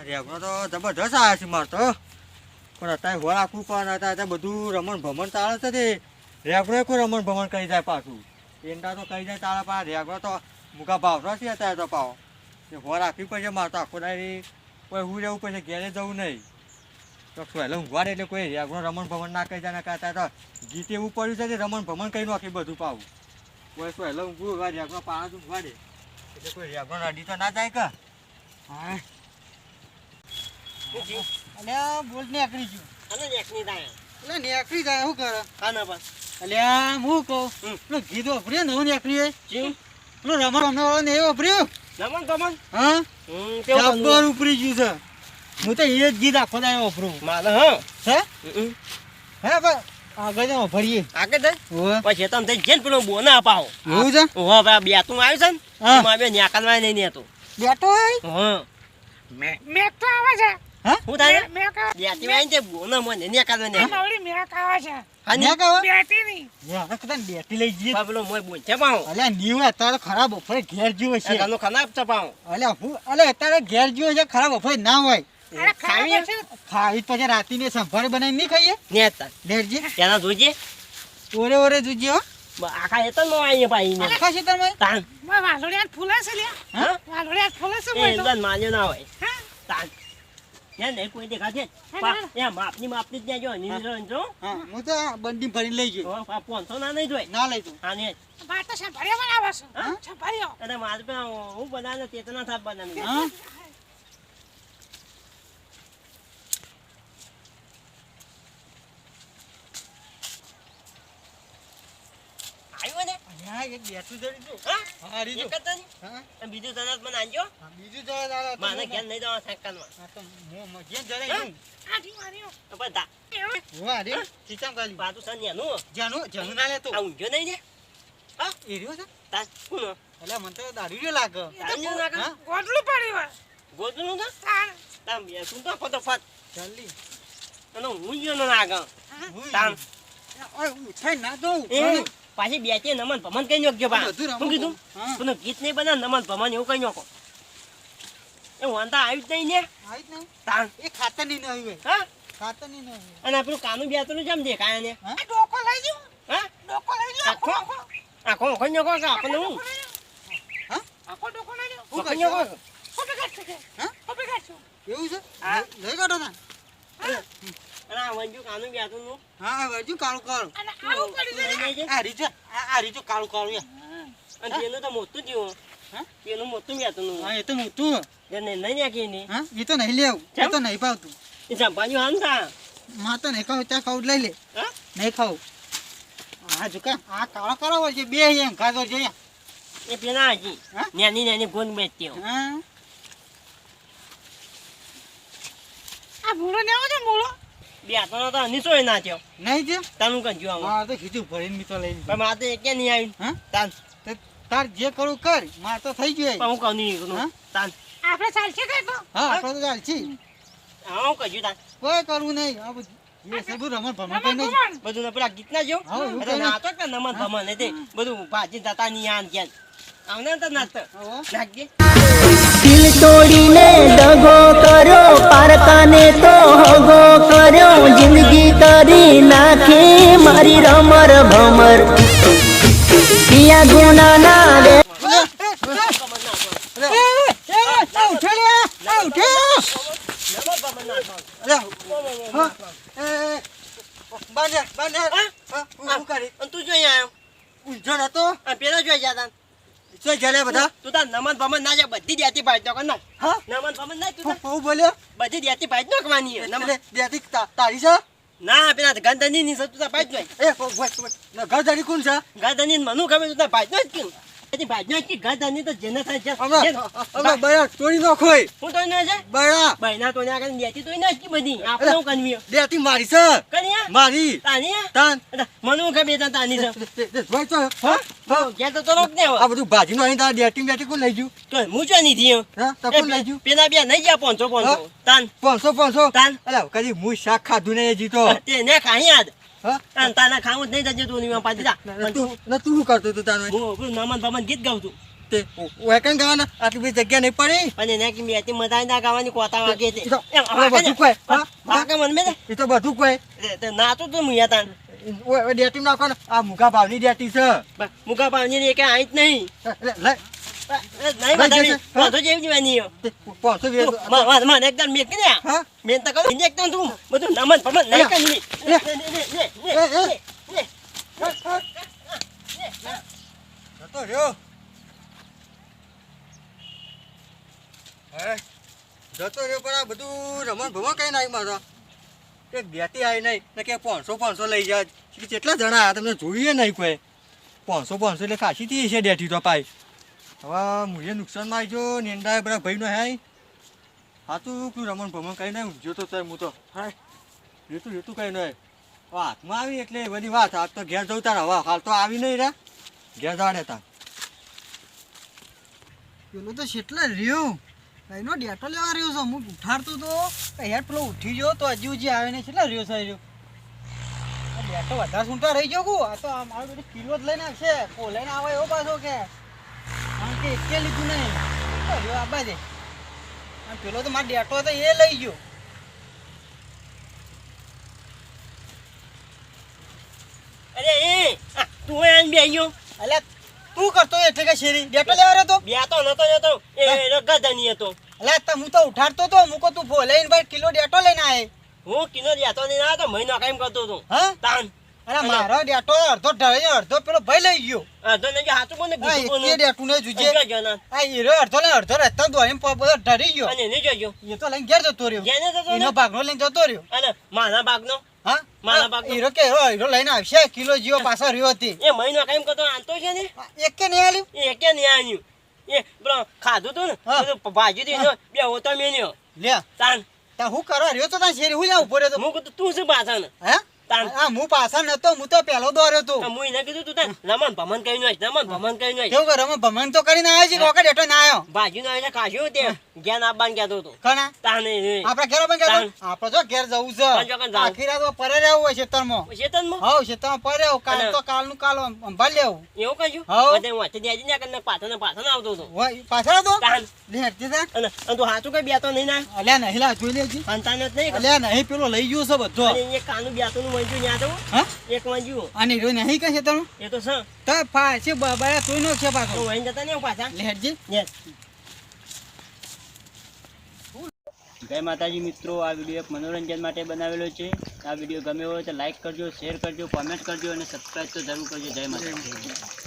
રેગનો તો જબરદસ્ત આવ્યા છે મારે તો પણ અત્યારે હોળ આખું પણ અત્યારે બધું રમણ ભમણ ચાલે છે તે રેગનો કોઈ રમણ ભમણ કરી જાય પાછું એંડા તો કરી જાય ચાલે પણ રેગનો તો મૂકા ભાવનો છે અત્યારે તો પાવ હોળ રાખવી પડશે મારે તો આખો દાડી કોઈ હું રહેવું પડશે ઘેરે જવું નહીં તો પહેલાં ઊંઘવા એટલે કોઈ રેગનો રમણ ભમણ ના કરી જાય ને કાંતા તો ગીત એવું પડ્યું છે કે રમણ ભમણ કરી નાખી બધું પાવું કોઈ પહેલાં ઊંઘવું રેગનો પાણા ઊંઘવા દે એટલે કોઈ રેગનો અડી તો ના જાય કે હા અલ્યા બોલ નેકરી ગયું અને નેકની દાય એટલે નેકરી જાય શું કરે કાના બસ અલ્યા હું કહું પેલો ગીત વાપર્યો ને હું નેકરી જીવ પેલો રમણ ને એ વાપર્યું નમન ગમન હા કેવું જબ્બર ઉપરી ગયું છે હું તો એ જ ગીત આખો દાય વાપરું માલે હા હે હે પણ આગળ જાઓ ભરીએ આગળ જાય હોવે પછી તમે થઈ જેન પેલો બોના અપાવો એવું છે ઓહો ભાઈ બેતું આવ્યું છે ને હા. એમાં બે ન્યાકલવાય નહીં નેતું બેઠો હોય હા મેક તો આવે છે હા હું થાય મેક બેતી વાય તે બોના મને ન્યાકલવાય નહીં નવડી મેક આવે છે હા ન્યા કહો બેટી ની યા કદાચ બેટી લઈ જઈએ પેલો મોય બોલ છે પાઉં અલ્યા નીવ અત્યારે ખરાબ બપોરે ઘેર જેવો છે ગાનો ખરાબ છે પાઉં અલ્યા હું અલ્યા અત્યારે ઘેર જેવો છે ખરાબ બપોરે ના હોય અરે ખાવી છે ખાઈ પછી રાતીને સંભાળ બનાવીને નહીં ખાઈએ નેતા લેરજી તેના જોજે ઓરે ઓરે જોજે હો આખા એ તો નો આઈએ પાઈ ને આખા ક્ષેત્રમાં તાન વાલોડિયા ફૂલા છે લ્યા હા વાલોડિયા ફૂલા છે એ બોલ તો ઇંદન માન્યો ના હોય હા તાન યા ને કોઈ દેખા છે યા માપની જ ત્યાં જો નીંદ્રો જો હા હું તો આ બંડી ભરીને લઈ ગયો 500 ના નહીં જોઈ ના લઈ તું હા ને બાર તો સંભાળ્યો બનાવો છો સંભાળ્યો અરે મારે પણ હું બનાવે ચેતના થાપ બનાવી હા આવ્યો ને અલ્યા એક બેઠું જડી તું હા હા રીજો એક જ નહીં હા અને બીજું તને મને આંજો હા, બીજું જરા દાડા માને ઘેર નહીં જવા સાયકલમાં હા તો હું જે જરા હું આજી માર્યો તો બધા વાહ રે ચીચમ કાલી પાતું સન્યાનું જાનું ના લે તું આ ઊંઘ્યો નહીં ને હા એ રહ્યો છે તાર કોનો અલ્યા મને તો દારૂ રહ્યો લાગે તાંજો ના હા? કર ગોડલું પડ્યું ગોદનું ના તાણ તામ બે તું તો ફટોફટ ચાલી અને હું ગયો ના આગળ હું તામ ઓય ઉઠાઈ ના દઉં એ પાછી બેચે નમન ભમન કઈ નોક્યો બા બધું રમો શું કીધું હા પણ ગીત નહીં બના નમન ભમન એવું કઈ નોકો એ વાંધા આવી જ નહીં ને આવી જ નહીં તાન એ ખાતર ની નહીં હોય હા ખાતર ની નહીં હોય અને પેલું કાનું બેતરું જેમ દેખાય ને હા? આ ડોકો લઈ જાઉં હા ડોકો લઈ જાઉં આખો આખો ઓખો નોકો કે આપણને હું હા આખો ડોકો લઈ જાઉં હું ઓખો કરશો? નોકો કોપી કાઢ શકે હા? કોપી કાઢશું એવું છે હા. લઈ કાઢો ના અને આ વંજુ કાનું બેતરું નું હા હા વળજુ કાળું કાળું અને આવું કરી દે લઈ જજે. આ રીજો આ રીજો કાળું કાળું યા અને તેનું તો મોટું જેવું હા? તેનું મોટું બેતરું હા એ તો મોટું જેને નહીં નાખી ને હા એ તો નહીં લેવું એ કેમ? તો નહીં ભાવતું એ સંભાળ્યું આમ થા માં તો નહીં ખાવું ત્યાં ખાવું લઈ લે હા નહીં ખાવું હા જો કા આ કાળો કાળો વળજે બે એમ ખાધો છે એ પેલા હજી હા? નાની નાની ગોન બેચતી હોય હા આ મૂળો લેવો છે મૂળો બેતરો તો નીચોય ના થયો નહીં છે તાનું કઈ આમાં હા તો કીધું ભરીને મીઠો લઈ પણ મારે તો એકે નહીં આવ્યું હા તાન તો તાર જે કરું કર માં તો થઈ ગયું પણ હું કહું નહીં હા? તાન આપણે ચાલશે કઈ તો હા આટલો તો ચાલશે હા હું કહ્યું તાન કોઈ કરવું નહીં આ બધું એ સબુ રમણ ભમણ કઈ નહીં ભગવાન બધું ને પેલા ગીત ના જો હા, એવું અરે કરે. નાટક ને નમન ભમન ને તે બધું ભાજી જતા ની આન ક્યાં આવને તો નાચતો હો. નાખજે દિલ તોડીને દગો કર્યો પારકાને તો હગો કર્યો જિંદગી કરી નાખી મારી રમર ભમર પિયા ગુનાના રે અરે, આ ઉઠે લે, આ ઉઠે. નમન ભમન નાચો અરે, હા, એ, બાંધે, બાંધે. હા, હું કરી? અને તું જોઈ આવ્યો ઊંઝો નતો? અને પેલા જોઈ જતા શું જલે બધા? તું તાર નમન ભમન ના જાય બધી દેતી ભાઈ તો ના હા? નમન ભમન ના તું તાર હું બોલ્યો? બધી દેતી ભાઈ નોખવાની નમન એટલે દેતી તારી છે? ના પેલા ગંધની ની તું તાર ભાઈ જોઈ એ, ઘર જાડી કોણ છે? ગંધની મનુ ખબર તું તાર ભાઈ નો જ કેમ એથી ભાઈ નો જ ગંધની તો જેને થાય છે હમણાં બયા તોડી નાખો એ. હું તો ના છે બયા બહેના તો ના કરી દેતી તો ના જ બધી આપણે હું કનવી દેતી મારી છે કન્યા મારી તાની તાન મનુ ખબર તા તાની છે ભાઈ તો હા હા ગયા તો રોક ને આ બધું ભાજીનું અહીં તારા ડેટિંગ બેટિંગ કોણ લઈ ગયું? તો હું જો નહીં થયો હા તો કોણ લઈ ગયું? પેલા બે નહીં ગયા 500 તાન 500 તાન અલા કદી હું શાક ખાધું નહીં એ જીતો તે ને ખાઈ યાદ હા તાન તાના ખાવું જ નહીં જજે તું ની પાછી જા તું શું કરતો તું તાનો હું નમન ભમન ગીત ગાઉં છું તે વેકન ગાવાના આટલી બધી જગ્યા નહીં પડી અને એને કે મેથી મધાઈ ના ગાવાની કોતા વાગે છે એ તો એમ બધું કોઈ હા વાગે મન મે એ તો બધું કોઈ તે નાતું તું મુયા તાન ડેટી નાખો ને આ મુગા ભાવની ડેટી છે મુકા પાણી ને કે આઈ જ નહીં લઈ નહીં મધાઈ વાંધો જેવી જવાની પાંચસો વીસ મને એકદમ મેક ને હા મેન તો કહું એકદમ તું બધું નમન પમન નહીં કરી જતો રહ્યો હે જતો રહ્યો પણ આ બધું રમણ ભમણ કઈ નાખી મારો એક બેટી આવી નહીં ને કે 500 લઈ જાય કેટલા જણા આવ્યા તમને જોઈએ નહીં કોઈ 500 એટલે ખાસી થી છે ડેટી તો પાઈ હવે મુએ નુકસાનમાં આવી ગયો નેંડા બધા ભાઈ નો હાય હાતું તું રમણ ભમણ કઈ નહીં ઊંઝ્યો તો સર હું તો હાય રેતું કઈ નહીં હાથમાં આવી એટલે બધી વાત હાથ તો ઘેર જવું તાર હવે હાલ તો આવી નહીં રે ઘેર જાડે તાર પેલો તો કેટલા રહ્યો એનો ડેટો લેવા રહ્યો છે હું ઉઠાડતો તો હેડ પેલો ઉઠી ગયો તો હજી હજી આવે ને કેટલા રહ્યો છે રહ્યો ડેટો વધારે સૂંટા રહી ગયો કુ આ તો મારો બધું કિલો જ લઈને આવશે લઈને આવે એવો પાછો કે કારણ કે એકે લીધું નહીં રહ્યો આબા દે પેલો તો મારો ડેટો હતો એ લઈ ગયો અરે એ તું આન બે ગયો અલ્યા તું કરતો એટલે કે શેરી ડેટો લેવા રહ્યો તો બે તો નતો એ ગધની હતો અલ્યા હું તો ઉઠાડતો તો મૂકો તું લઈને ભાઈ કિલો ડેટો લઈને આવે હું કિનો જાતો નહીં ના તો મહિનો કામ કરતો હતો હા તાન અરે મારો ડેટો અડધો ઢળ્યો અડધો પેલો ભાઈ લઈ ગયો અધો ને હાચું કોને હા કીધું એકે ડેટું ને જુજે જના આ હીરો અડધો લઈને અડધો રસ્તા દોડીને બધો ઢળી ગયો અને ને જોજો એ તો લઈને ઘેર જતો રહ્યો જેને જતો એનો ને ભાગનો લઈને જતો રહ્યો અને માના બાગનો હા મારા ભાગનો. હીરો કે હીરો લઈને આવશે કિલો જીવો પાછો રહ્યો હતી એ મહિનો કામ કરતો આનતો છે ને એક કે નહીં આલ્યું એ કે નહીં આન્યું એ પેલો ખાધું તું ને હા. બધું ભાજી દીધો બે હોતો મેન્યો લે તાન તા હું કરવા રહ્યો તો તા શેરી હું જા ઉભો રહ્યો તો હું કીધું તું શું પાછા ને હે તાન હા હું પાછળ નતો હું તો પહેલો દોર્યો તો હું એને કીધું તું તાન રમણ ભમણ કઈ નો રમણ ભમણ કઈ નો કેવું કરે ભમણ તો કરીને આવ્યો છે કોકા ડેટો ના આવ્યો ભાજી નો એને ખાશું તે જ્ઞાન આપવાનું કહેતો હતો કના તાને આપડે ઘેર પણ તાન. કહેતો આપણે જો ઘેર જવું છે પંચોકન જાવું. આખી રાત પરે રહેવું હોય ખેતરમાં ચેતનમાં હવ ખેતરમાં પરે રહેવું કાલ અને- તો કાલનું કાલ સંભાળ લેવું એવું કહ્યું હાઉ. બધે વાંચી દેજે ને કરીને પાછળ આવતો હતો હોય પાછળ તો તાન લે હેડજે તા અને તું હાચું કઈ બેતો નહીં ના અલ્યા નહીં લા જોઈ લેજી સંતાન જ નહીં અલ્યા નહીં પેલો લઈ ગયો છે બધો અને એક કાનું બેતો નું મંજુ ન્યા તો હા એક મંજુ અને હીરો નહીં કહે ખેતરમાં એ તો છે તો પાછી બાબા તોય નો છે તો પાછો વહીને જતા નહીં પાછા લે હેડજે યસ જય માતાજી મિત્રો, આ વિડીયો એક મનોરંજન માટે બનાવેલો છે. આ વિડીયો ગમ્યો હોય તો લાઈક કરજો, શેર કરજો, કોમેન્ટ કરજો અને સબસ્ક્રાઈબ તો જરૂર કરજો. જય માતાજી.